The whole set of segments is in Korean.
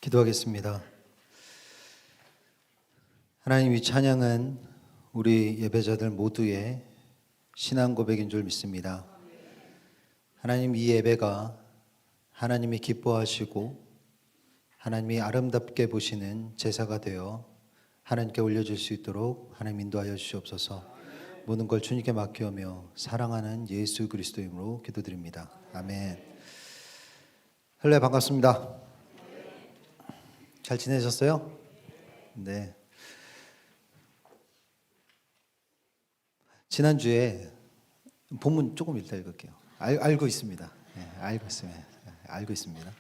기도하겠습니다. 하나님, 이 찬양은 우리 예배자들 모두의 신앙 고백인 줄 믿습니다. 하나님, 이 예배가 하나님이 기뻐하시고 하나님이 아름답게 보시는 제사가 되어 하나님께 올려줄 수 있도록 하나님 인도하여 주시옵소서. 모든 걸 주님께 맡기오며 사랑하는 예수 그리스도 이름으로 기도드립니다. 아멘. 할렐루야, 반갑습니다. 잘 지내셨어요? 네. 지난주에 본문 조금 읽다 읽을게요. 알고 있습니다. 네, 알고 있습니다. 알고 있습니다.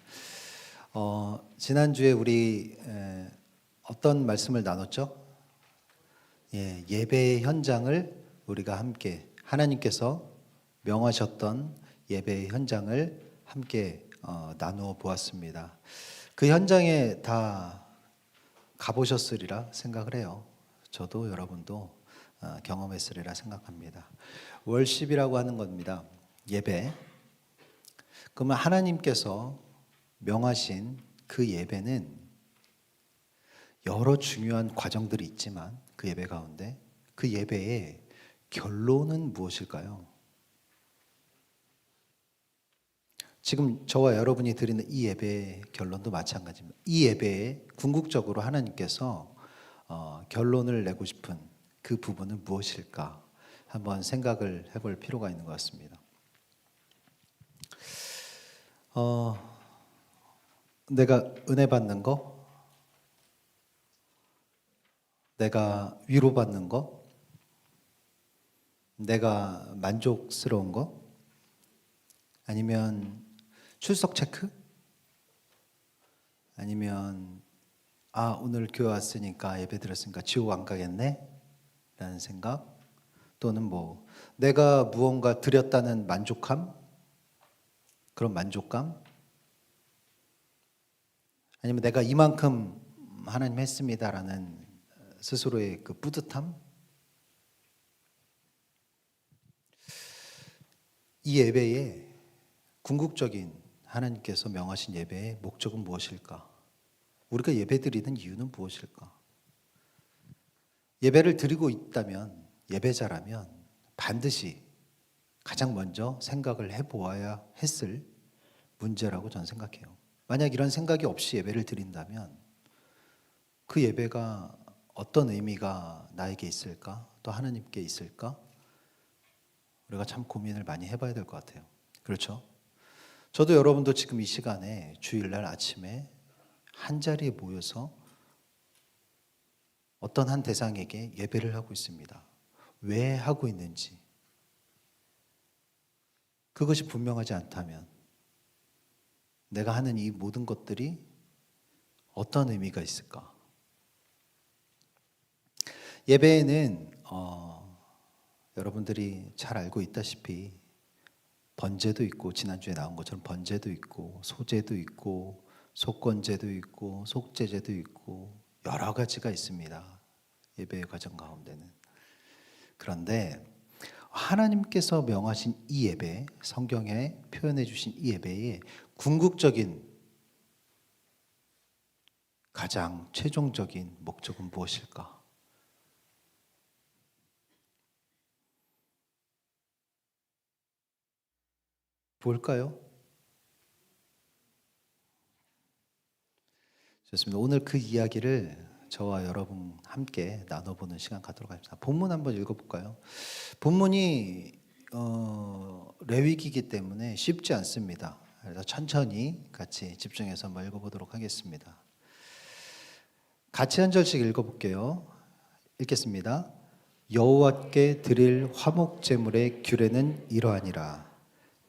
지난주에 우리 어떤 말씀을 나눴죠? 예배의 현장을 우리가 함께 하나님께서 명하셨던 예배의 현장을 함께 나누어 보았습니다. 그 현장에 다 가보셨으리라 생각을 해요. 저도 여러분도 경험했으리라 생각합니다. 월십이라고 하는 겁니다. 예배. 그러면 하나님께서 명하신 그 예배는 여러 중요한 과정들이 있지만 그 예배 가운데 그 예배의 결론은 무엇일까요? 지금 저와 여러분이 드리는 이 예배의 결론도 마찬가지입니다. 이 예배에 궁극적으로 하나님께서 결론을 내고 싶은 그 부분은 무엇일까? 한번 생각을 해볼 필요가 있는 것 같습니다. 내가 은혜 받는 거, 내가 위로받는 거, 내가 만족스러운 거, 아니면 출석 체크? 아니면 오늘 교회 왔으니까 예배 드렸으니까 지옥 안 가겠네? 라는 생각? 또는 내가 무언가 드렸다는 만족함? 그런 만족감? 아니면 내가 이만큼 하나님 했습니다라는 스스로의 그 뿌듯함? 이 예배의 궁극적인 하나님께서 명하신 예배의 목적은 무엇일까? 우리가 예배드리는 이유는 무엇일까? 예배를 드리고 있다면, 예배자라면 반드시 가장 먼저 생각을 해보아야 했을 문제라고 저는 생각해요. 만약 이런 생각이 없이 예배를 드린다면 그 예배가 어떤 의미가 나에게 있을까? 또 하나님께 있을까? 우리가 참 고민을 많이 해봐야 될 것 같아요. 그렇죠? 저도 여러분도 지금 이 시간에 주일날 아침에 한자리에 모여서 어떤 한 대상에게 예배를 하고 있습니다. 왜 하고 있는지 그것이 분명하지 않다면 내가 하는 이 모든 것들이 어떤 의미가 있을까? 예배에는 여러분들이 잘 알고 있다시피 번제도 있고, 지난주에 나온 것처럼 번제도 있고, 소제도 있고, 속건제도 있고, 속죄제도 있고 여러 가지가 있습니다. 예배의 과정 가운데는. 그런데 하나님께서 명하신 이 예배, 성경에 표현해 주신 이 예배의 궁극적인 가장 최종적인 목적은 무엇일까? 뭘까요? 좋습니다. 오늘 그 이야기를 저와 여러분 함께 나눠보는 시간 갖도록 하겠습니다. 본문 한번 읽어볼까요? 본문이 레위기이기 때문에 쉽지 않습니다. 그래서 천천히 같이 집중해서 한번 읽어보도록 하겠습니다. 같이 한 절씩 읽어볼게요. 읽겠습니다. 여호와께 드릴 화목 제물의 규례는 이러하니라.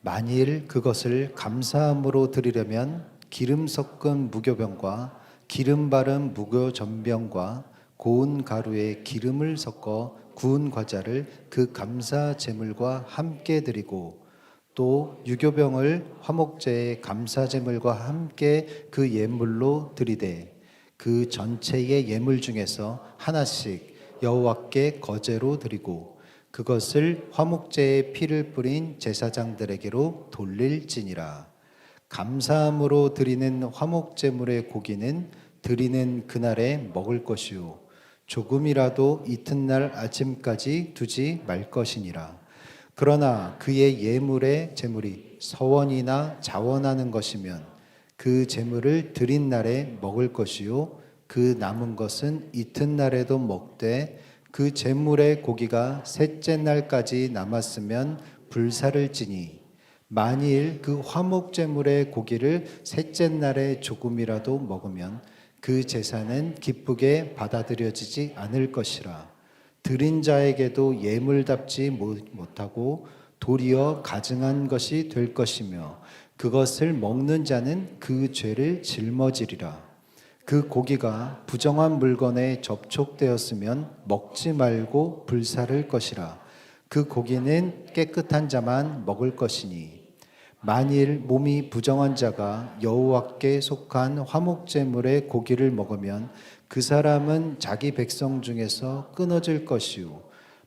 만일 그것을 감사함으로 드리려면 기름 섞은 무교병과 기름 바른 무교전병과 고운 가루에 기름을 섞어 구운 과자를 그 감사 제물과 함께 드리고 또 유교병을 화목제의 감사 제물과 함께 그 예물로 드리되 그 전체의 예물 중에서 하나씩 여호와께 거제로 드리고 그것을 화목제의 피를 뿌린 제사장들에게로 돌릴지니라. 감사함으로 드리는 화목제물의 고기는 드리는 그날에 먹을 것이요 조금이라도 이튿날 아침까지 두지 말 것이니라. 그러나 그의 예물의 제물이 서원이나 자원하는 것이면 그 제물을 드린 날에 먹을 것이요 그 남은 것은 이튿날에도 먹되 그 제물의 고기가 셋째 날까지 남았으면 불사를 지니 만일 그 화목 제물의 고기를 셋째 날에 조금이라도 먹으면 그 제사는 기쁘게 받아들여지지 않을 것이라. 드린 자에게도 예물답지 못하고 도리어 가증한 것이 될 것이며 그것을 먹는 자는 그 죄를 짊어지리라. 그 고기가 부정한 물건에 접촉되었으면 먹지 말고 불사를 것이라. 그 고기는 깨끗한 자만 먹을 것이니 만일 몸이 부정한 자가 여호와께 속한 화목제물의 고기를 먹으면 그 사람은 자기 백성 중에서 끊어질 것이요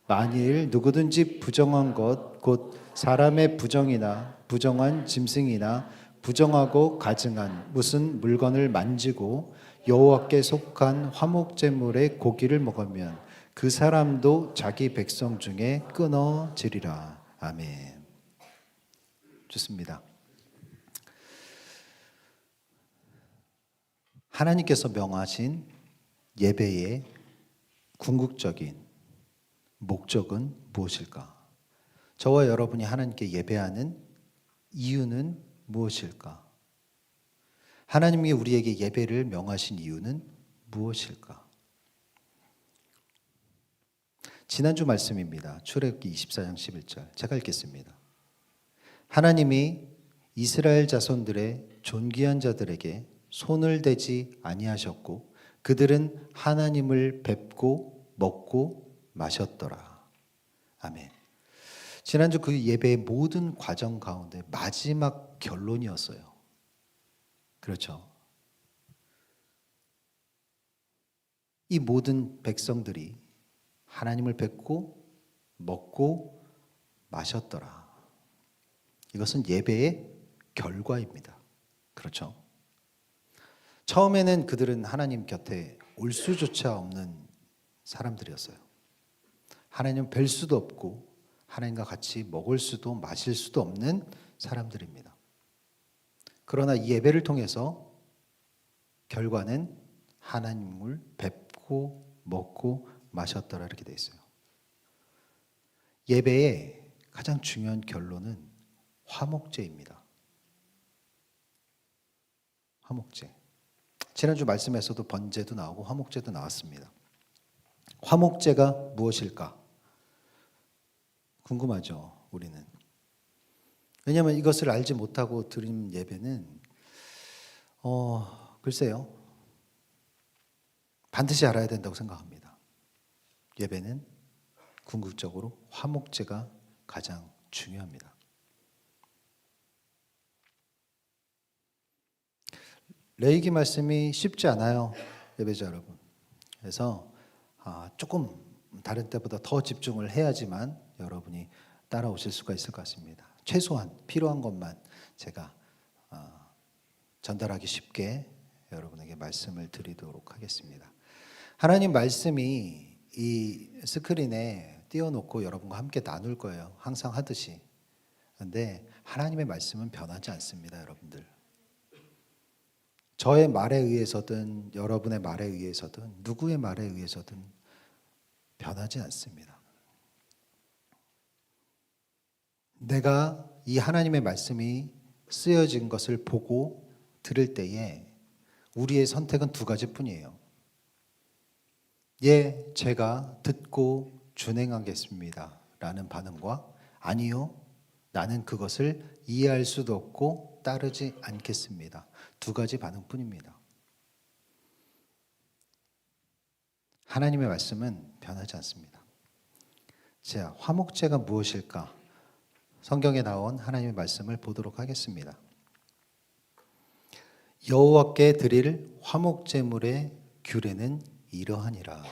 만일 누구든지 부정한 것 곧 사람의 부정이나 부정한 짐승이나 부정하고 가증한 무슨 물건을 만지고 여호와께 속한 화목제물의 고기를 먹으면 그 사람도 자기 백성 중에 끊어지리라. 아멘. 좋습니다. 하나님께서 명하신 예배의 궁극적인 목적은 무엇일까? 저와 여러분이 하나님께 예배하는 이유는 무엇일까? 하나님이 우리에게 예배를 명하신 이유는 무엇일까? 지난주 말씀입니다. 출애굽기 24장 11절. 제가 읽겠습니다. 하나님이 이스라엘 자손들의 존귀한 자들에게 손을 대지 아니하셨고 그들은 하나님을 뵙고 먹고 마셨더라. 아멘. 지난주 그 예배의 모든 과정 가운데 마지막 결론이었어요. 그렇죠. 이 모든 백성들이 하나님을 뵙고 먹고 마셨더라. 이것은 예배의 결과입니다. 그렇죠. 처음에는 그들은 하나님 곁에 올 수조차 없는 사람들이었어요. 하나님 뵐 수도 없고 하나님과 같이 먹을 수도 마실 수도 없는 사람들입니다. 그러나 이 예배를 통해서 결과는 하나님을 뵙고 먹고 마셨더라 이렇게 되어 있어요. 예배의 가장 중요한 결론은 화목제입니다. 화목제. 지난주 말씀에서도 번제도 나오고 화목제도 나왔습니다. 화목제가 무엇일까? 궁금하죠, 우리는. 왜냐하면 이것을 알지 못하고 드린 예배는 글쎄요. 반드시 알아야 된다고 생각합니다. 예배는 궁극적으로 화목제가 가장 중요합니다. 레위기 말씀이 쉽지 않아요, 예배자 여러분. 그래서 조금 다른 때보다 더 집중을 해야지만 여러분이 따라오실 수가 있을 것 같습니다. 최소한 필요한 것만 제가 전달하기 쉽게 여러분에게 말씀을 드리도록 하겠습니다. 하나님 말씀이 이 스크린에 띄워놓고 여러분과 함께 나눌 거예요. 항상 하듯이. 그런데 하나님의 말씀은 변하지 않습니다, 여러분들. 저의 말에 의해서든 여러분의 말에 의해서든 누구의 말에 의해서든 변하지 않습니다. 내가 이 하나님의 말씀이 쓰여진 것을 보고 들을 때에 우리의 선택은 두 가지뿐이에요. 예, 제가 듣고 준행하겠습니다 라는 반응과 아니요, 나는 그것을 이해할 수도 없고 따르지 않겠습니다. 두 가지 반응뿐입니다. 하나님의 말씀은 변하지 않습니다. 자, 화목제가 무엇일까? 성경에 나온 하나님의 말씀을 보도록 하겠습니다. 여호와께 드릴 화목제물의 규례는 이러하니라.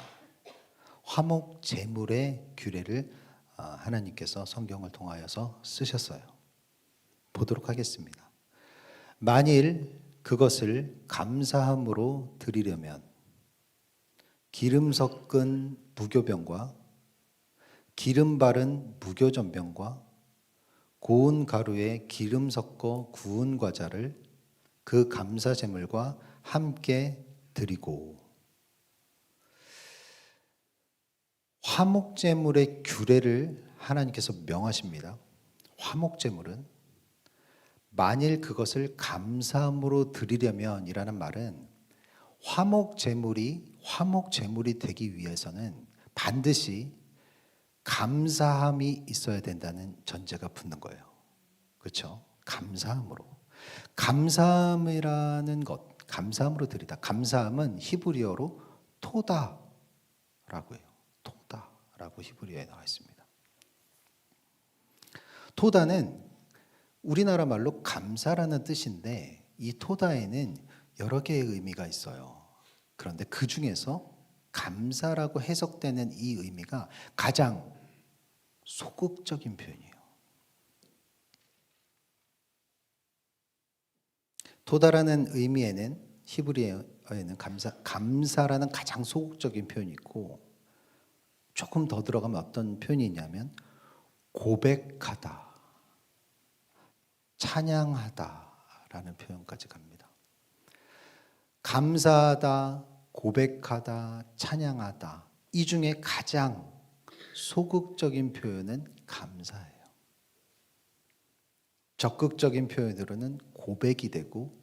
화목제물의 규례를 하나님께서 성경을 통하여서 쓰셨어요. 보도록 하겠습니다. 만일 그것을 감사함으로 드리려면 기름 섞은 무교병과 기름 바른 무교전병과 고운 가루에 기름 섞어 구운 과자를 그 감사 제물과 함께 드리고, 화목 제물의 규례를 하나님께서 명하십니다. 화목 제물은 만일 그것을 감사함으로 드리려면이라는 말은 화목 제물이 되기 위해서는 반드시 감사함이 있어야 된다는 전제가 붙는 거예요. 그렇죠? 감사함으로. 감사함이라는 것, 감사함으로 드리다. 감사함은 히브리어로 토다라고 해요. 토다라고 히브리어에 나와 있습니다. 토다는 우리나라 말로 감사라는 뜻인데 이 토다에는 여러 개의 의미가 있어요. 그런데 그 중에서 감사라고 해석되는 이 의미가 가장 소극적인 표현이에요. 토다라는 의미에는 히브리어에는 감사라는 가장 소극적인 표현이 있고, 조금 더 들어가면 어떤 표현이 있냐면 고백하다, 찬양하다라는 표현까지 갑니다. 감사하다, 고백하다, 찬양하다, 이 중에 가장 소극적인 표현은 감사예요. 적극적인 표현으로는 고백이 되고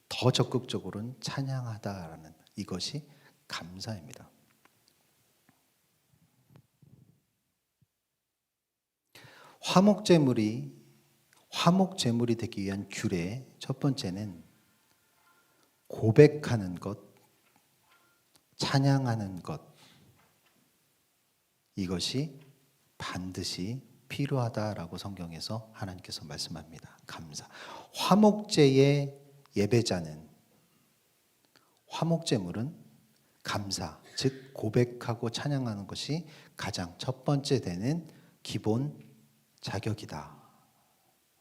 더 적극적으로는 찬양하다라는, 이것이 감사입니다. 화목 제물이 되기 위한 규례 첫 번째는 고백하는 것, 찬양하는 것, 이것이 반드시 필요하다라고 성경에서 하나님께서 말씀합니다. 감사. 화목제의 예배자는, 화목제물은 감사, 즉 고백하고 찬양하는 것이 가장 첫 번째 되는 기본 자격이다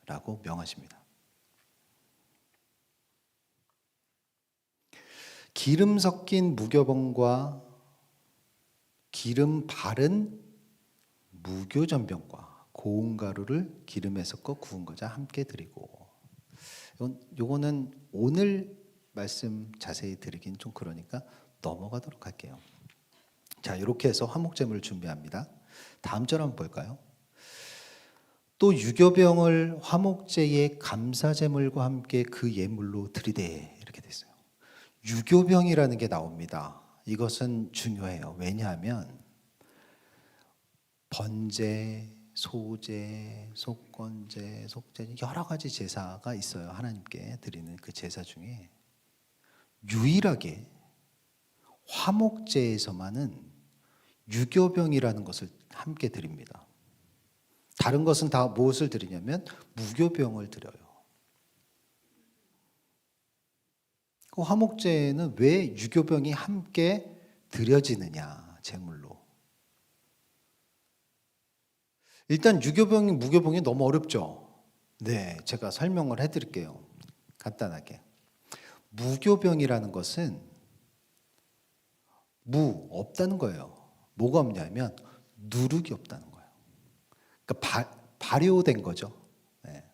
라고 명하십니다. 기름 섞인 무교병과 기름 바른 무교전병과 고운 가루를 기름에 섞어 구운 과자 함께 드리고, 요거는 오늘 말씀 자세히 드리긴 좀 그러니까 넘어가도록 할게요. 자, 이렇게 해서 화목제물을 준비합니다. 다음 절 한번 볼까요? 또 유교병을 화목제의 감사제물과 함께 그 예물로 드리되, 이렇게 됐어요. 유교병이라는 게 나옵니다. 이것은 중요해요. 왜냐하면 번제, 소제, 속건제, 속제, 여러 가지 제사가 있어요. 하나님께 드리는 그 제사 중에 유일하게 화목제에서만은 유교병이라는 것을 함께 드립니다. 다른 것은 다 무엇을 드리냐면 무교병을 드려요. 그 화목제에는 왜 유교병이 함께 드려지느냐, 제물로. 일단 유교병이 무교병이 너무 어렵죠. 네, 제가 설명을 해드릴게요. 간단하게. 무교병이라는 것은 없다는 거예요. 뭐가 없냐면 누룩이 없다는 거예요. 그러니까 발효된 거죠. 네.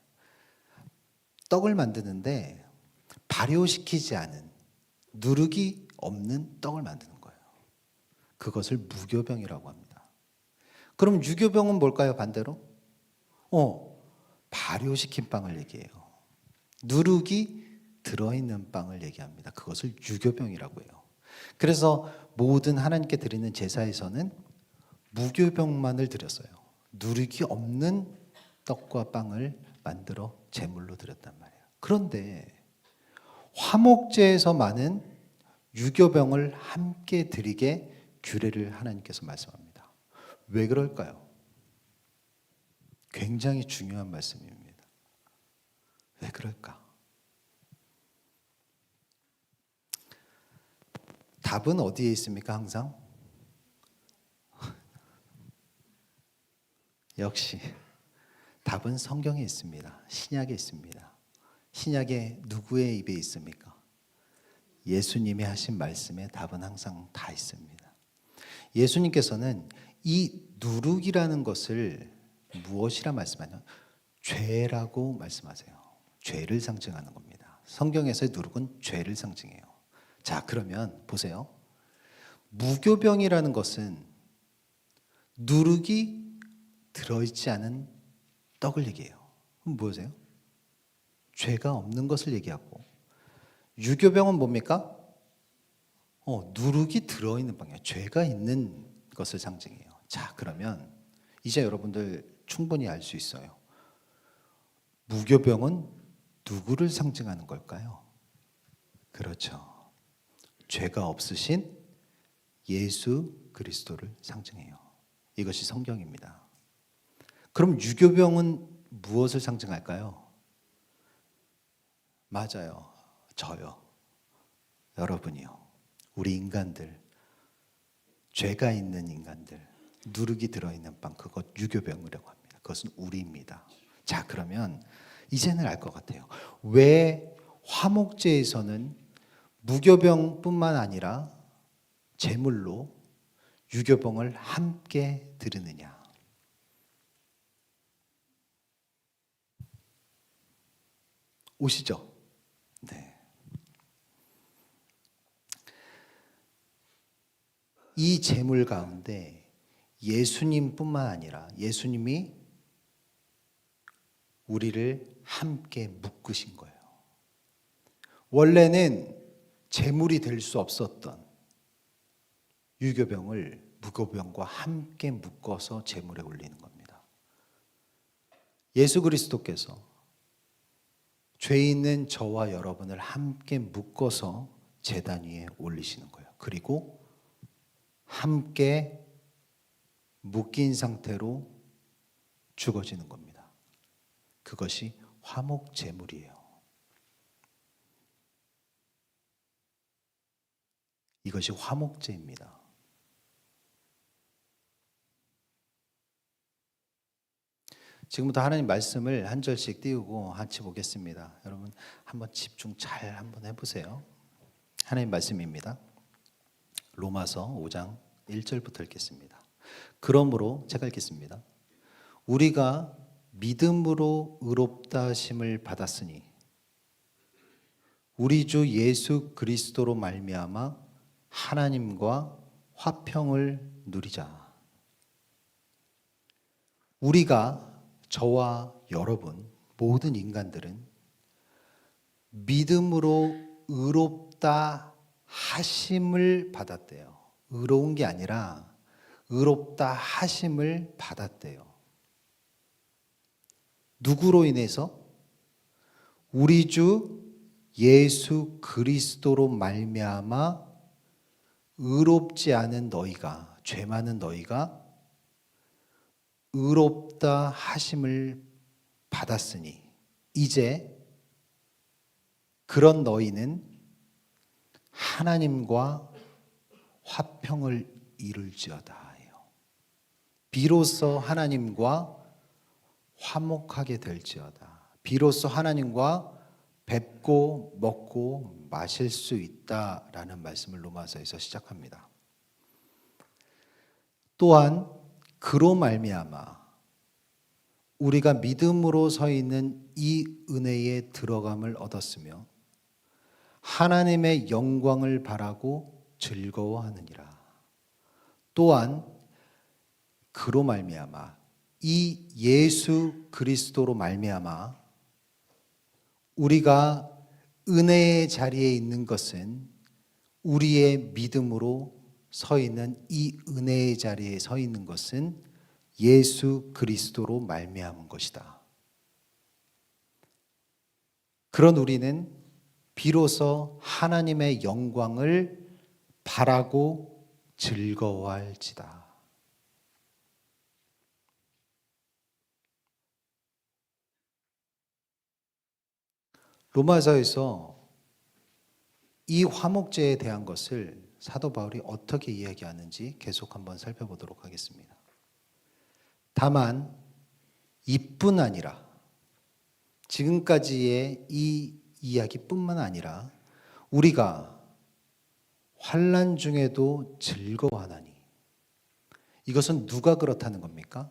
떡을 만드는데 발효시키지 않은, 누룩이 없는 떡을 만드는 거예요. 그것을 무교병이라고 합니다. 그럼 유교병은 뭘까요? 반대로? 발효시킨 빵을 얘기해요. 누룩이 들어있는 빵을 얘기합니다. 그것을 유교병이라고 해요. 그래서 모든 하나님께 드리는 제사에서는 무교병만을 드렸어요. 누룩이 없는 떡과 빵을 만들어 제물로 드렸단 말이에요. 그런데 화목제에서만은 유교병을 함께 드리게 규례를 하나님께서 말씀합니다. 왜 그럴까요? 굉장히 중요한 말씀입니다. 왜 그럴까? 답은 어디에 있습니까? 항상? 역시 답은 성경에 있습니다. 신약에 있습니다. 신약의 누구의 입에 있습니까? 예수님이 하신 말씀에 답은 항상 다 있습니다. 예수님께서는 이 누룩이라는 것을 무엇이라 말씀하냐? 죄라고 말씀하세요. 죄를 상징하는 겁니다. 성경에서의 누룩은 죄를 상징해요. 자, 그러면 보세요. 무교병이라는 것은 누룩이 들어있지 않은 떡을 얘기해요. 그럼 뭐세요? 죄가 없는 것을 얘기하고, 유교병은 뭡니까? 누룩이 들어있는 빵이에요. 죄가 있는 것을 상징해요. 자, 그러면 이제 여러분들 충분히 알 수 있어요. 무교병은 누구를 상징하는 걸까요? 그렇죠. 죄가 없으신 예수 그리스도를 상징해요. 이것이 성경입니다. 그럼 유교병은 무엇을 상징할까요? 맞아요. 저요. 여러분이요. 우리 인간들. 죄가 있는 인간들. 누룩이 들어있는 빵. 그것 유교병이라고 합니다. 그것은 우리입니다. 자, 그러면 이제는 알 것 같아요. 왜 화목제에서는 무교병뿐만 아니라 제물로 유교병을 함께 드리느냐? 오시죠? 네. 이 제물 가운데 예수님뿐만 아니라 예수님이 우리를 함께 묶으신 거예요. 원래는 제물이 될 수 없었던 유교병을 무교병과 함께 묶어서 제물에 올리는 겁니다. 예수 그리스도께서 죄 있는 저와 여러분을 함께 묶어서 제단 위에 올리시는 거예요. 그리고 함께 묶인 상태로 죽어지는 겁니다. 그것이 화목제물이에요. 이것이 화목제입니다. 지금부터 하나님 말씀을 한 절씩 띄우고 같이 보겠습니다. 여러분 한번 집중 잘 한번 해보세요. 하나님 말씀입니다. 로마서 5장 1절부터 읽겠습니다. 그러므로 제가 읽겠습니다. 우리가 믿음으로 의롭다 하심을 받았으니 우리 주 예수 그리스도로 말미암아 하나님과 화평을 누리자. 우리가 저와 여러분 모든 인간들은 믿음으로 의롭다 하심을 받았대요. 의로운 게 아니라 의롭다 하심을 받았대요. 누구로 인해서? 우리 주 예수 그리스도로 말미암아 의롭지 않은 너희가, 죄 많은 너희가 의롭다 하심을 받았으니 이제 그런 너희는 하나님과 화평을 이룰지어다. 비로소 하나님과 화목하게 될지어다. 비로소 하나님과 뵙고 먹고 마실 수 있다라는 말씀을 로마서에서 시작합니다. 또한 그로 말미암아 우리가 믿음으로 서 있는 이 은혜에 들어감을 얻었으며 하나님의 영광을 바라고 즐거워하느니라. 또한 그로 말미암아 이 예수 그리스도로 말미암아 우리가 은혜의 자리에 있는 것은 우리의 믿음으로 서 있는 이 은혜의 자리에 서 있는 것은 예수 그리스도로 말미암은 것이다. 그런 우리는 비로소 하나님의 영광을 바라고 즐거워할지다. 로마서에서 이 화목제에 대한 것을 사도 바울이 어떻게 이야기하는지 계속 한번 살펴보도록 하겠습니다. 다만 이뿐 아니라 지금까지의 이 이야기뿐만 아니라 우리가 환난 중에도 즐거워하나니, 이것은 누가 그렇다는 겁니까?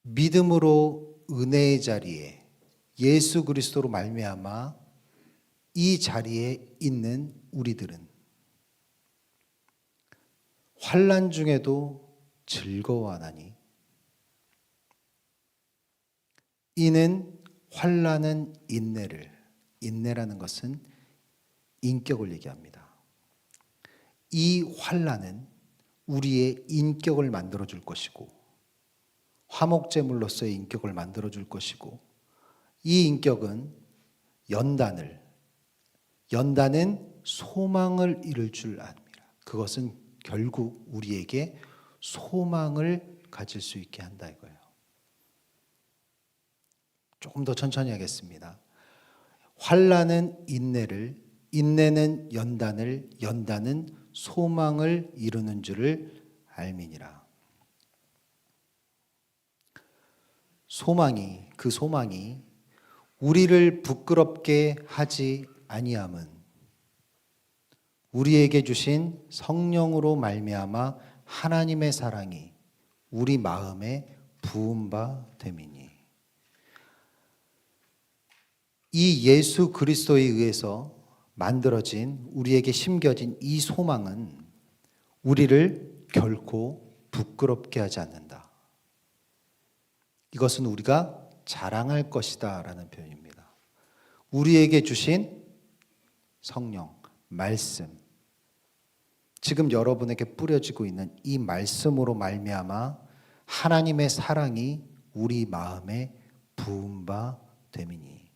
믿음으로 은혜의 자리에 예수 그리스도로 말미암아 이 자리에 있는 우리들은 환난 중에도 즐거워하나니, 이는 환난은 인내를, 인내라는 것은 인격을 얘기합니다. 이 환난은 우리의 인격을 만들어 줄 것이고, 화목제물로서의 인격을 만들어 줄 것이고, 이 인격은 연단은 소망을 이룰 줄 압니다. 그것은 결국 우리에게 소망을 가질 수 있게 한다 이거예요. 조금 더 천천히 하겠습니다. 환난은 인내를, 인내는 연단은 소망을 이루는 줄을 알미니라. 그 소망이 우리를 부끄럽게 하지 아니함은 우리에게 주신 성령으로 말미암아 하나님의 사랑이 우리 마음에 부은 바 됨이니, 이 예수 그리스도에 의해서 만들어진, 우리에게 심겨진 이 소망은 우리를 결코 부끄럽게 하지 않는다. 이것은 우리가 자랑할 것이다 라는 표현입니다. 우리에게 주신 성령, 말씀, 지금 여러분에게 뿌려지고 있는 이 말씀으로 말미암아 하나님의 사랑이 우리 마음에 부은 바 됨이니,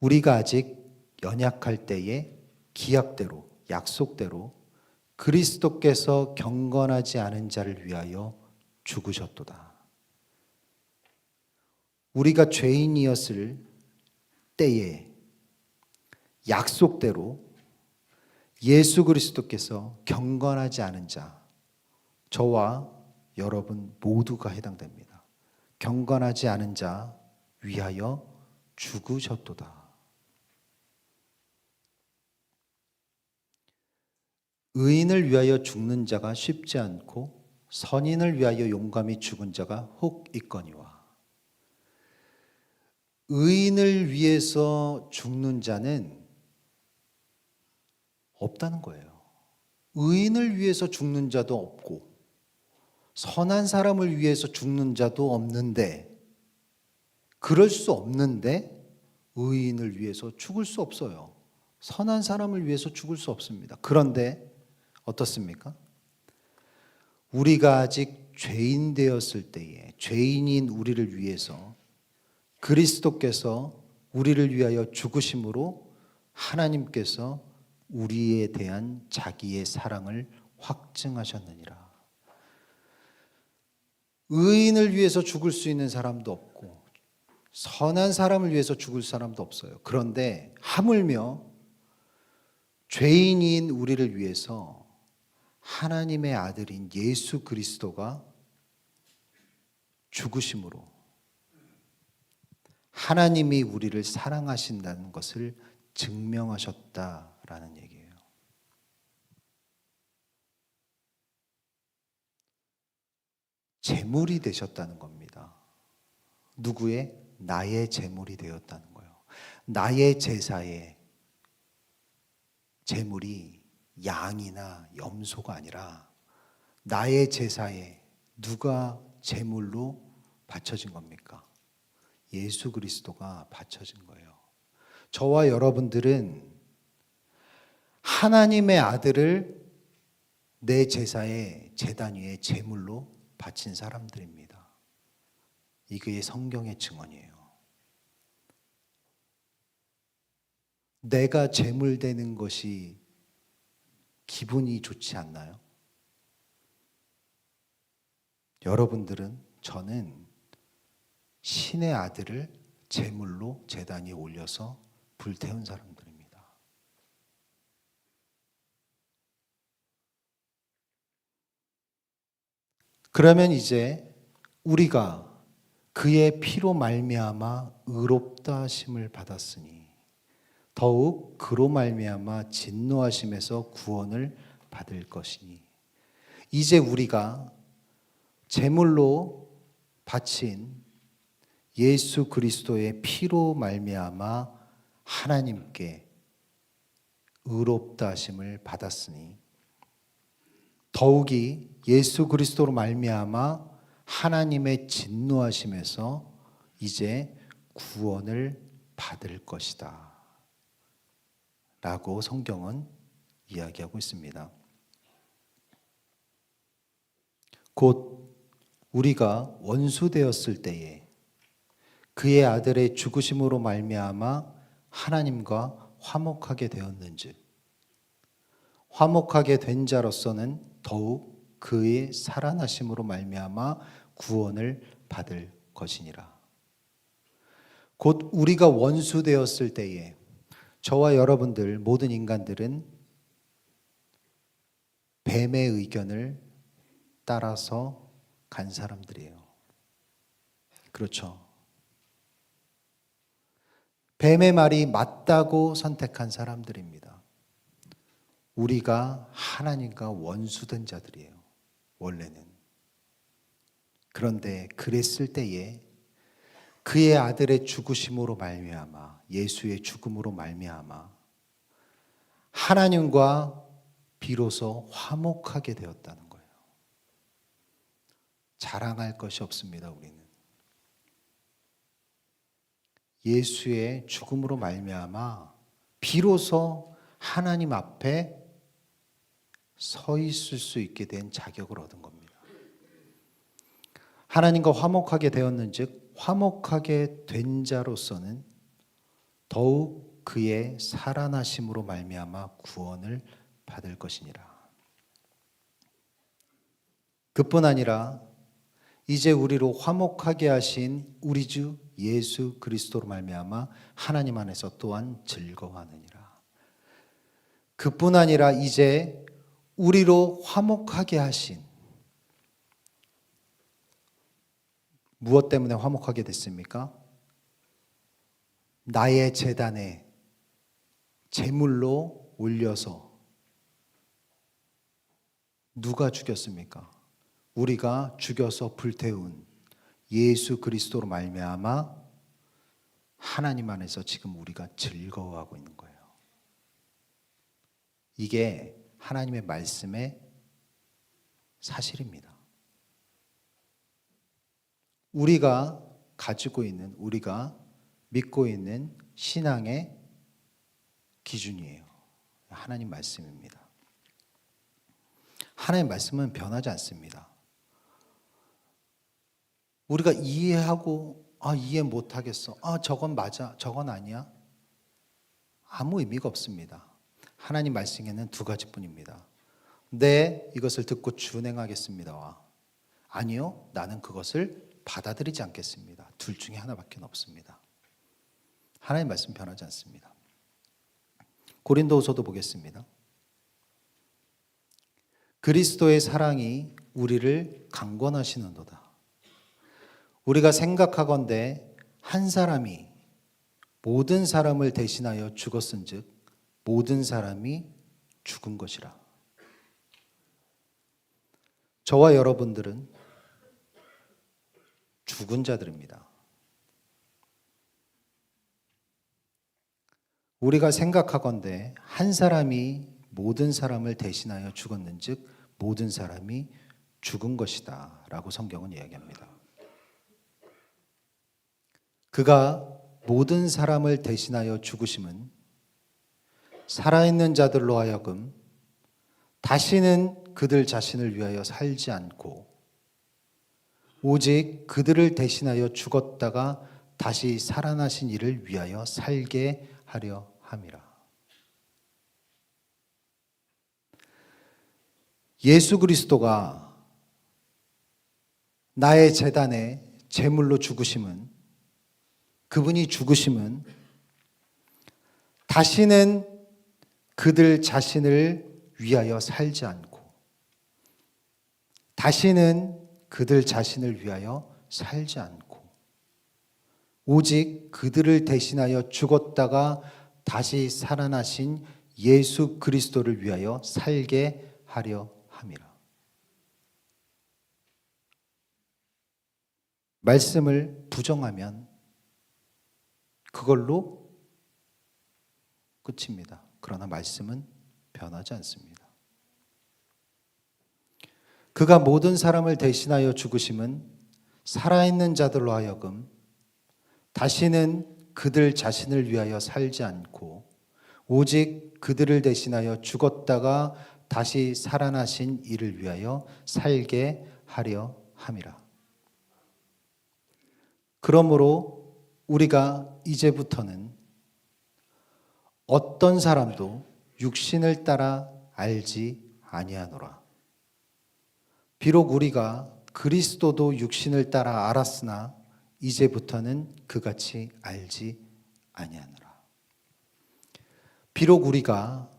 우리가 아직 연약할 때에 기약대로, 약속대로 그리스도께서 경건하지 않은 자를 위하여 죽으셨도다. 우리가 죄인이었을 때에 약속대로 예수 그리스도께서 경건하지 않은 자, 저와 여러분 모두가 해당됩니다. 경건하지 않은 자 위하여 죽으셨도다. 의인을 위하여 죽는 자가 쉽지 않고 선인을 위하여 용감히 죽은 자가 혹 있거니와. 의인을 위해서 죽는 자는 없다는 거예요. 의인을 위해서 죽는 자도 없고 선한 사람을 위해서 죽는 자도 없는데, 그럴 수 없는데 의인을 위해서 죽을 수 없어요. 선한 사람을 위해서 죽을 수 없습니다. 그런데 어떻습니까? 우리가 아직 죄인 되었을 때에, 죄인인 우리를 위해서 그리스도께서 우리를 위하여 죽으심으로 하나님께서 우리에 대한 자기의 사랑을 확증하셨느니라. 의인을 위해서 죽을 수 있는 사람도 없고 선한 사람을 위해서 죽을 사람도 없어요. 그런데 하물며 죄인인 우리를 위해서 하나님의 아들인 예수 그리스도가 죽으심으로 하나님이 우리를 사랑하신다는 것을 증명하셨다라는 얘기예요. 제물이 되셨다는 겁니다. 누구의? 나의 제물이 되었다는 거예요. 나의 제사의 제물이 양이나 염소가 아니라 나의 제사에 누가 제물로 바쳐진 겁니까? 예수 그리스도가 바쳐진 거예요. 저와 여러분들은 하나님의 아들을 내 제사의 제단 위에 제물로 바친 사람들입니다. 이게 성경의 증언이에요. 내가 제물되는 것이 기분이 좋지 않나요? 여러분들은, 저는 신의 아들을 제물로 제단 위에 올려서 불태운 사람들입니다. 그러면 이제 우리가 그의 피로 말미암아 의롭다 하심을 받았으니 더욱 그로 말미암아 진노하심에서 구원을 받을 것이니, 이제 우리가 제물로 바친 예수 그리스도의 피로 말미암아 하나님께 의롭다 하심을 받았으니 더욱이 예수 그리스도로 말미암아 하나님의 진노하심에서 이제 구원을 받을 것이다 라고 성경은 이야기하고 있습니다. 곧 우리가 원수되었을 때에 그의 아들의 죽으심으로 말미암아 하나님과 화목하게 되었는즉 화목하게 된 자로서는 더욱 그의 살아나심으로 말미암아 구원을 받을 것이니라. 곧 우리가 원수되었을 때에 저와 여러분들 모든 인간들은 뱀의 의견을 따라서 간 사람들이에요. 그렇죠. 뱀의 말이 맞다고 선택한 사람들입니다. 우리가 하나님과 원수된 자들이에요. 원래는. 그런데 그랬을 때에 그의 아들의 죽으심으로 말미암아, 예수의 죽음으로 말미암아 하나님과 비로소 화목하게 되었다는 거예요. 자랑할 것이 없습니다, 우리는. 예수의 죽음으로 말미암아 비로소 하나님 앞에 서 있을 수 있게 된 자격을 얻은 겁니다. 하나님과 화목하게 되었는즉 화목하게 된 자로서는 더욱 그의 살아나심으로 말미암아 구원을 받을 것이니라. 그뿐 아니라 이제 우리로 화목하게 하신 우리 주 예수 그리스도로 말미암아 하나님 안에서 또한 즐거워하느니라. 그뿐 아니라 이제 우리로 화목하게 하신, 무엇 때문에 화목하게 됐습니까? 나의 제단에 제물로 올려서 누가 죽였습니까? 우리가 죽여서 불태운 예수 그리스도로 말미암아 하나님 안에서 지금 우리가 즐거워하고 있는 거예요. 이게 하나님의 말씀의 사실입니다. 우리가 가지고 있는, 우리가 믿고 있는 신앙의 기준이에요. 하나님 말씀입니다. 하나님 말씀은 변하지 않습니다. 우리가 이해하고 이해 못하겠어. 저건 맞아. 저건 아니야. 아무 의미가 없습니다. 하나님 말씀에는 두 가지뿐입니다. 네, 이것을 듣고 준행하겠습니다와 아니요, 나는 그것을 받아들이지 않겠습니다. 둘 중에 하나밖에 없습니다. 하나님 말씀 변하지 않습니다. 고린도후서도 보겠습니다. 그리스도의 사랑이 우리를 강권하시는도다. 우리가 생각하건대 한 사람이 모든 사람을 대신하여 죽었은즉 모든 사람이 죽은 것이라. 저와 여러분들은 죽은 자들입니다. 우리가 생각하건대 한 사람이 모든 사람을 대신하여 죽었는즉 모든 사람이 죽은 것이다 라고 성경은 이야기합니다. 그가 모든 사람을 대신하여 죽으심은 살아있는 자들로 하여금 다시는 그들 자신을 위하여 살지 않고 오직 그들을 대신하여 죽었다가 다시 살아나신 이를 위하여 살게 하려 함이라. 예수 그리스도가 나의 제단에 제물로 죽으심은, 그분이 죽으심은 다시는 그들 자신을 위하여 살지 않고 다시는 그들 자신을 위하여 살지 않고 오직 그들을 대신하여 죽었다가 다시 살아나신 예수 그리스도를 위하여 살게 하려 함이라. 말씀을 부정하면 그걸로 끝입니다. 그러나 말씀은 변하지 않습니다. 그가 모든 사람을 대신하여 죽으심은 살아있는 자들로 하여금 다시는 그들 자신을 위하여 살지 않고 오직 그들을 대신하여 죽었다가 다시 살아나신 이를 위하여 살게 하려 함이라. 그러므로 우리가 이제부터는 어떤 사람도 육신을 따라 알지 아니하노라. 비록 우리가 그리스도도 육신을 따라 알았으나 이제부터는 그같이 알지 아니하노라. 비록 우리가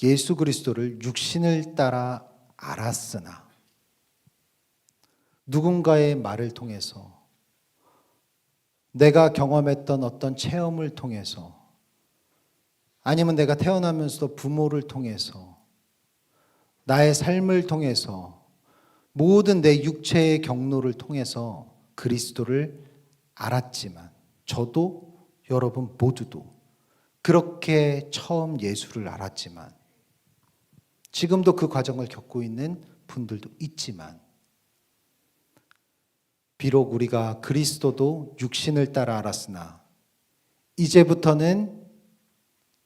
예수 그리스도를 육신을 따라 알았으나 누군가의 말을 통해서 내가 경험했던 어떤 체험을 통해서 아니면 내가 태어나면서도 부모를 통해서 나의 삶을 통해서 모든 내 육체의 경로를 통해서 그리스도를 알았지만 저도 여러분 모두도 그렇게 처음 예수를 알았지만 지금도 그 과정을 겪고 있는 분들도 있지만 비록 우리가 그리스도도 육신을 따라 알았으나 이제부터는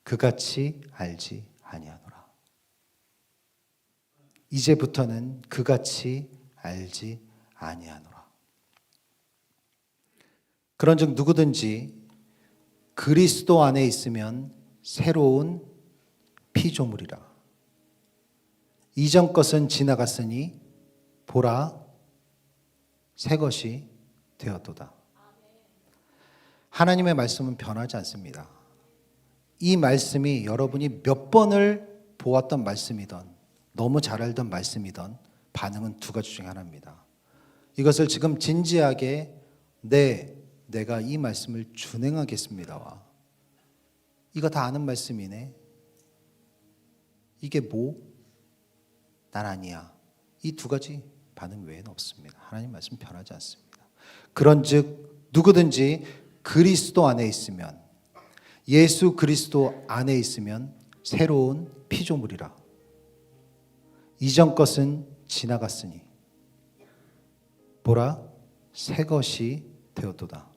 그같이 알지 아니하노라. 이제부터는 그같이 알지 아니하노라. 그런즉 누구든지 그리스도 안에 있으면 새로운 피조물이라. 이전 것은 지나갔으니 보라 새 것이 되었도다. 하나님의 말씀은 변하지 않습니다. 이 말씀이 여러분이 몇 번을 보았던 말씀이든 너무 잘 알던 말씀이든 반응은 두 가지 중에 하나입니다. 이것을 지금 진지하게 내가 이 말씀을 준행하겠습니다와 이거 다 아는 말씀이네. 이게 뭐? 난 아니야. 이 두 가지 반응 외에는 없습니다. 하나님 말씀 변하지 않습니다. 그런즉 누구든지 그리스도 안에 있으면 예수 그리스도 안에 있으면 새로운 피조물이라. 이전 것은 지나갔으니 보라 새 것이 되었도다.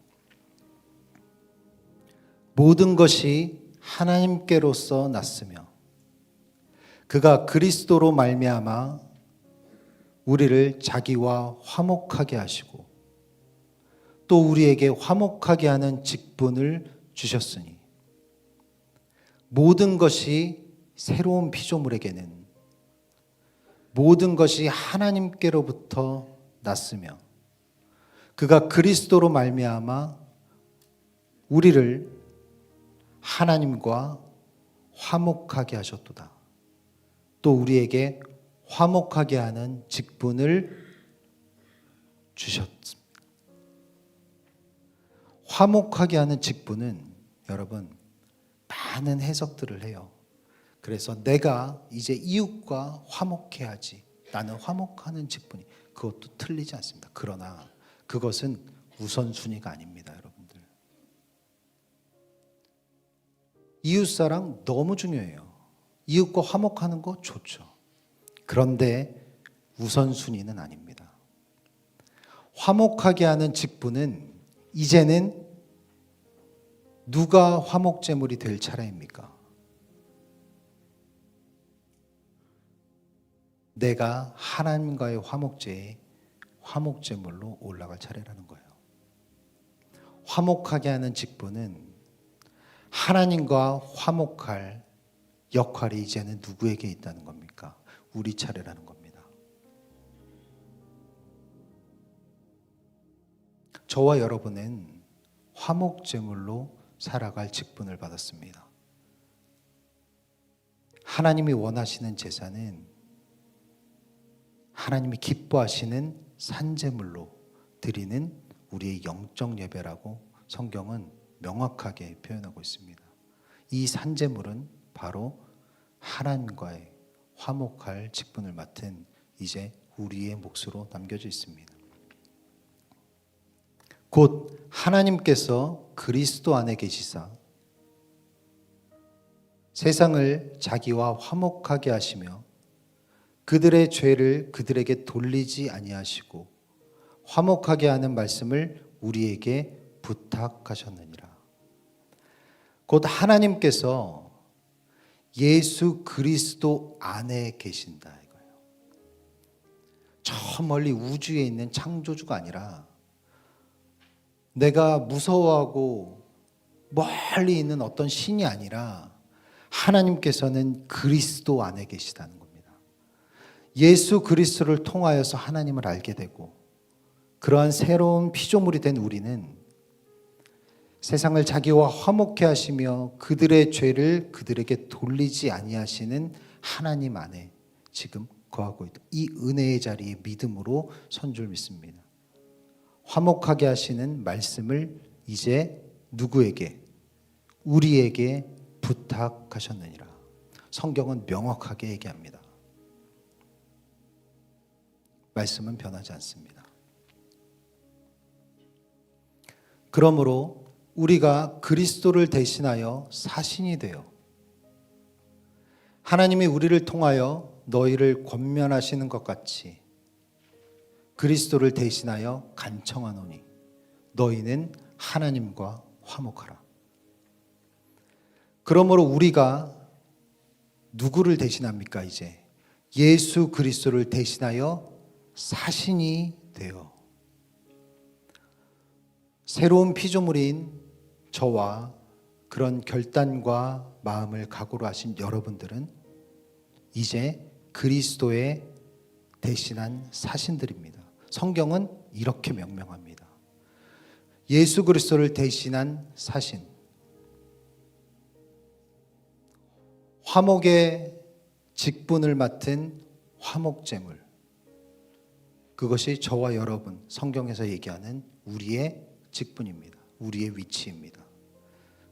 모든 것이 하나님께로서 났으며 그가 그리스도로 말미암아 우리를 자기와 화목하게 하시고 또 우리에게 화목하게 하는 직분을 주셨으니 모든 것이 새로운 피조물에게는 모든 것이 하나님께로부터 났으며 그가 그리스도로 말미암아 우리를 하나님과 화목하게 하셨도다. 또 우리에게 화목하게 하는 직분을 주셨습니다. 화목하게 하는 직분은 여러분 많은 해석들을 해요. 그래서 내가 이제 이웃과 화목해야지. 나는 화목하는 직분이 그것도 틀리지 않습니다. 그러나 그것은 우선순위가 아닙니다, 여러분들. 이웃사랑 너무 중요해요. 이웃과 화목하는 거 좋죠. 그런데 우선순위는 아닙니다. 화목하게 하는 직분은 이제는 누가 화목제물이 될 차례입니까? 내가 하나님과의 화목제에 화목제물로 올라갈 차례라는 거예요. 화목하게 하는 직분은 하나님과 화목할 역할이 이제는 누구에게 있다는 겁니까? 우리 차례라는 겁니다. 저와 여러분은 화목제물로 살아갈 직분을 받았습니다. 하나님이 원하시는 제사는 하나님이 기뻐하시는 산제물로 드리는 우리의 영적 예배라고 성경은 명확하게 표현하고 있습니다. 이 산제물은 바로 하나님과의 화목할 직분을 맡은 이제 우리의 몫으로 남겨져 있습니다. 곧 하나님께서 그리스도 안에 계시사 세상을 자기와 화목하게 하시며 그들의 죄를 그들에게 돌리지 아니하시고 화목하게 하는 말씀을 우리에게 부탁하셨느니라. 곧 하나님께서 예수 그리스도 안에 계신다 이거예요. 저 멀리 우주에 있는 창조주가 아니라 내가 무서워하고 멀리 있는 어떤 신이 아니라 하나님께서는 그리스도 안에 계시다는 겁니다. 예수 그리스도를 통하여서 하나님을 알게 되고 그러한 새로운 피조물이 된 우리는 세상을 자기와 화목케 하시며 그들의 죄를 그들에게 돌리지 아니하시는 하나님 안에 지금 거하고 있다. 이 은혜의 자리에 믿음으로 선 줄 믿습니다. 화목하게 하시는 말씀을 이제 누구에게? 우리에게 부탁하셨느니라. 성경은 명확하게 얘기합니다. 말씀은 변하지 않습니다. 그러므로 우리가 그리스도를 대신하여 사신이 되어 하나님이 우리를 통하여 너희를 권면하시는 것 같이 그리스도를 대신하여 간청하노니 너희는 하나님과 화목하라. 그러므로 우리가 누구를 대신합니까? 이제 예수 그리스도를 대신하여 사신이 되어 새로운 피조물인 저와 그런 결단과 마음을 각오로 하신 여러분들은 이제 그리스도의 대신한 사신들입니다. 성경은 이렇게 명명합니다. 예수 그리스도를 대신한 사신. 화목의 직분을 맡은 화목제물. 그것이 저와 여러분, 성경에서 얘기하는 우리의 직분입니다. 우리의 위치입니다.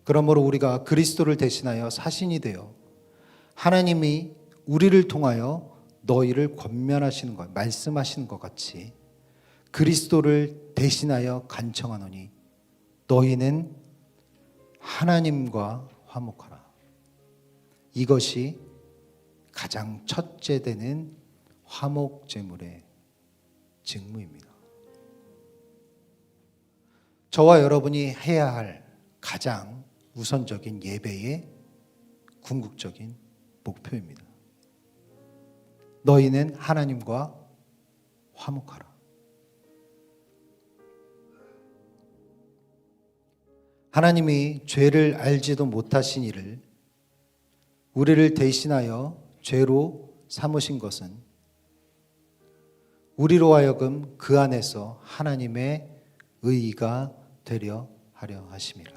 그러므로 우리가 그리스도를 대신하여 사신이 되어 하나님이 우리를 통하여 너희를 권면하시는 것, 말씀하시는 것 같이 그리스도를 대신하여 간청하노니 너희는 하나님과 화목하라. 이것이 가장 첫째 되는 화목제물의 직무입니다. 저와 여러분이 해야 할 가장 우선적인 예배의 궁극적인 목표입니다. 너희는 하나님과 화목하라. 하나님이 죄를 알지도 못하신 이를 우리를 대신하여 죄로 삼으신 것은 우리로 하여금 그 안에서 하나님의 의의가 되려 하려 하심이라.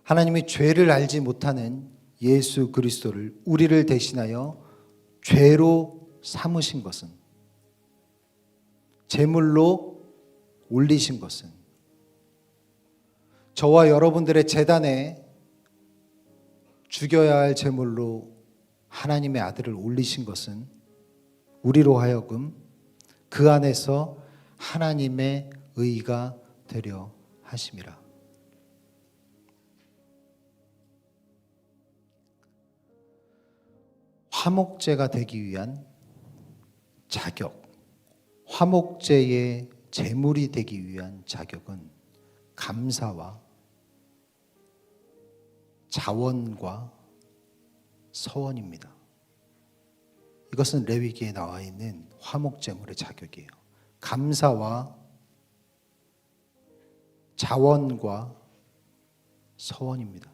하나님이 죄를 알지 못하는 예수 그리스도를 우리를 대신하여 죄로 삼으신 것은, 제물로 올리신 것은, 저와 여러분들의 제단에 죽여야 할 제물로 하나님의 아들을 올리신 것은 우리로 하여금 그 안에서 하나님의 의가 되려 하심이라. 화목제가 되기 위한 자격, 화목제의 제물이 되기 위한 자격은 감사와 자원과 서원입니다. 이것은 레위기에 나와 있는 화목제물의 자격이에요. 감사와 자원과 서원입니다.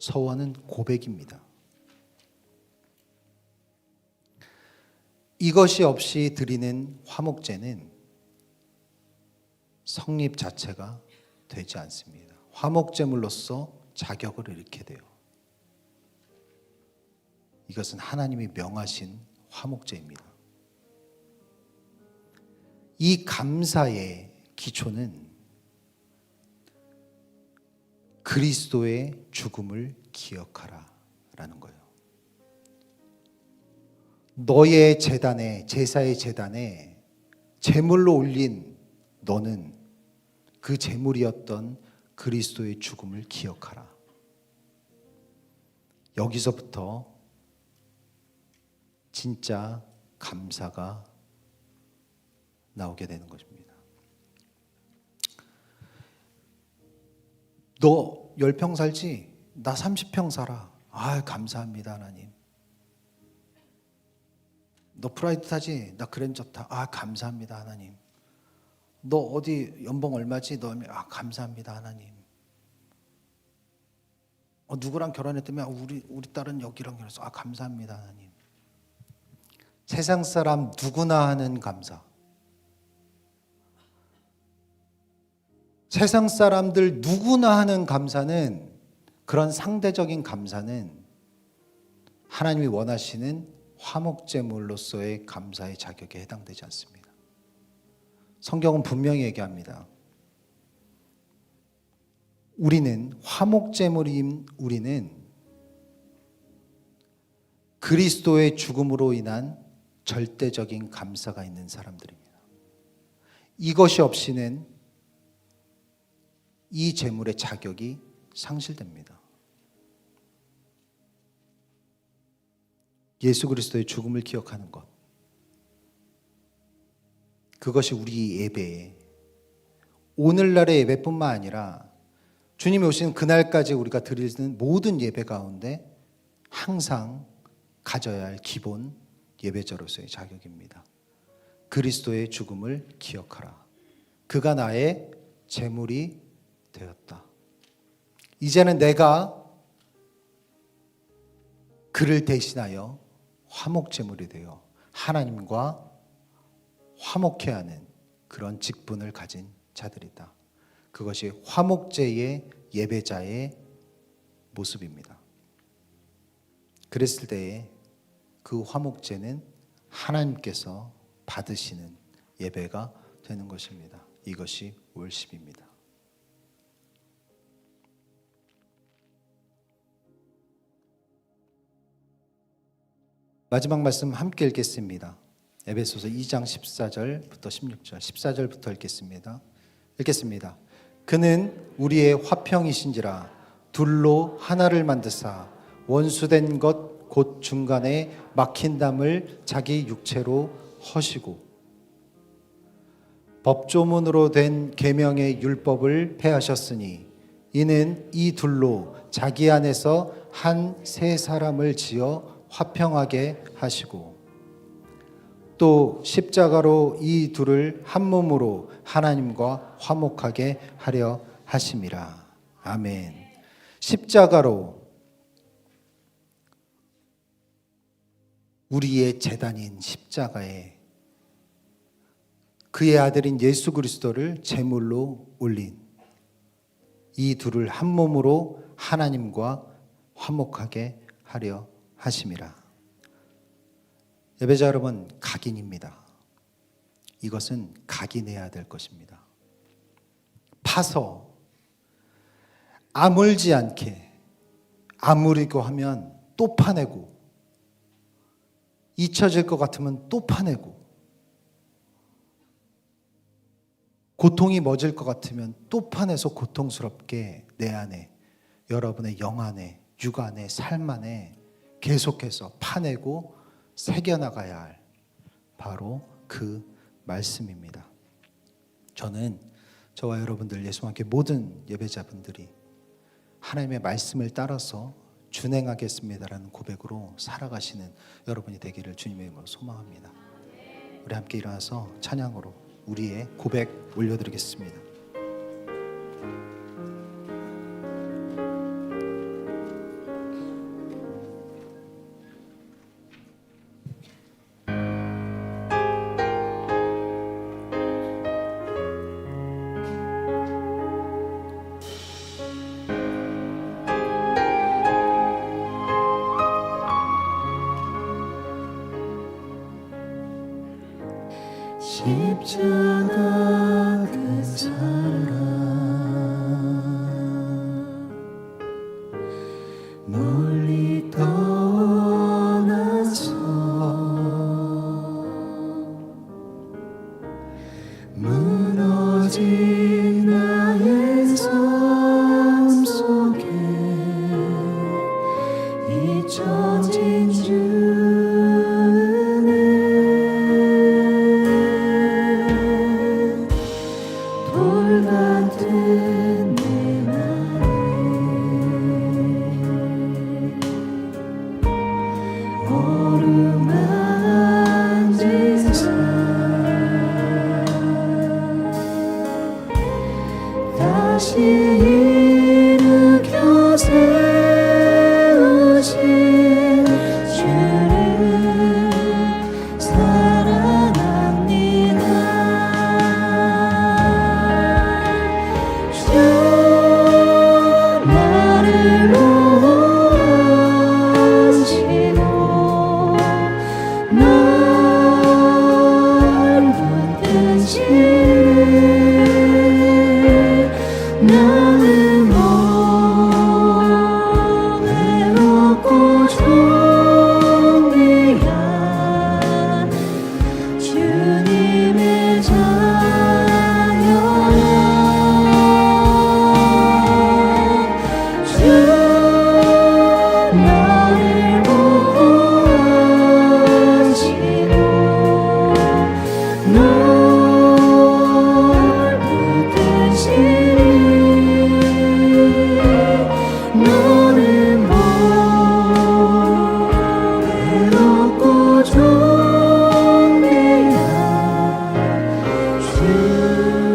서원은 고백입니다. 이것이 없이 드리는 화목제는 성립 자체가 되지 않습니다. 화목제물로서 자격을 잃게 돼요. 이것은 하나님이 명하신 화목제입니다. 이 감사의 기초는 그리스도의 죽음을 기억하라 라는 거예요. 너의 제단에, 제사의 제단에 제물로 올린 너는 그 제물이었던 그리스도의 죽음을 기억하라. 여기서부터 진짜 감사가 나오게 되는 것입니다. 너 10평 살지? 나 30평 살아. 아, 감사합니다 하나님. 너 프라이드 타지? 나 그랜저 타. 아, 감사합니다 하나님. 너 어디 연봉 얼마지? 너 감사합니다 하나님. 누구랑 결혼했다며? 우리 딸은 여기랑 결혼했어. 아, 감사합니다 하나님. 세상 사람 누구나 하는 감사. 세상 사람들 누구나 하는 감사는, 그런 상대적인 감사는 하나님이 원하시는 화목제물로서의 감사의 자격에 해당되지 않습니다. 성경은 분명히 얘기합니다. 우리는 화목제물인 우리는 그리스도의 죽음으로 인한 절대적인 감사가 있는 사람들입니다. 이것이 없이는 이 제물의 자격이 상실됩니다. 예수 그리스도의 죽음을 기억하는 것, 그것이 우리 예배의, 오늘날의 예배뿐만 아니라 주님이 오시는 그날까지 우리가 드리는 모든 예배 가운데 항상 가져야 할 기본 예배자로서의 자격입니다. 그리스도의 죽음을 기억하라. 그가 나의 제물이 되었다. 이제는 내가 그를 대신하여 화목제물이 되어 하나님과 화목해야 하는 그런 직분을 가진 자들이다. 그것이 화목제의 예배자의 모습입니다. 그랬을 때에 그 화목제는 하나님께서 받으시는 예배가 되는 것입니다. 이것이 월십입니다. 마지막 말씀 함께 읽겠습니다. 에베소서 2장 14절부터 16절, 14절부터 읽겠습니다. 그는 우리의 화평이신지라 둘로 하나를 만드사 원수된 것 곧 중간에 막힌 담을 자기 육체로 허시고 법조문으로 된 계명의 율법을 폐하셨으니 이는 이 둘로 자기 안에서 한 새 사람을 지어 화평하게 하시고 또 십자가로 이 둘을 한 몸으로 하나님과 화목하게 하려 하심이라. 아멘. 십자가로 우리의 제단인 십자가에 그의 아들인 예수 그리스도를 제물로 올린 이 둘을 한 몸으로 하나님과 화목하게 하려 하심이라. 예배자 여러분, 각인입니다. 이것은 각인해야 될 것입니다. 파서 아물지 않게, 아무리고 하면 또 파내고, 잊혀질 것 같으면 또 파내고, 고통이 멎을 것 같으면 또 파내서 고통스럽게 내 안에, 여러분의 영 안에, 육 안에, 삶 안에 계속해서 파내고 새겨나가야 할 바로 그 말씀입니다. 저는 저와 여러분들, 예수와 함께 모든 예배자분들이 하나님의 말씀을 따라서 준행하겠습니다라는 고백으로 살아가시는 여러분이 되기를 주님의 이름으로 소망합니다. 우리 함께 일어나서 찬양으로 우리의 고백 올려드리겠습니다. 십자가 무너진 나의 삶 속에 잊혀진 주 은혜 돌 같은 내 맘에 어루만지사 다시 일으켜 세우신 주를 사랑합니다. 주 나를 모으시고 넓은 뜻이 나는 외롭고 존귀한 주님의 자녀라. 주 나를 모으시고 넓은 뜻이 너는 외롭고 존귀한 주의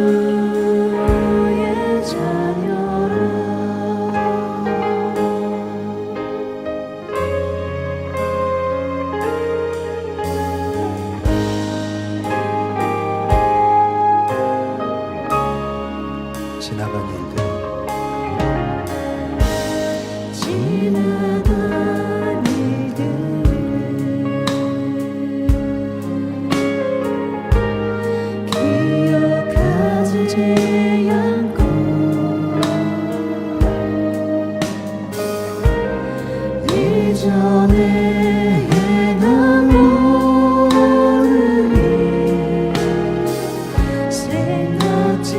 자녀라. 지나간 일들 지나간 일들을 기억하지 않고 이전에 행한 모든 일 생각지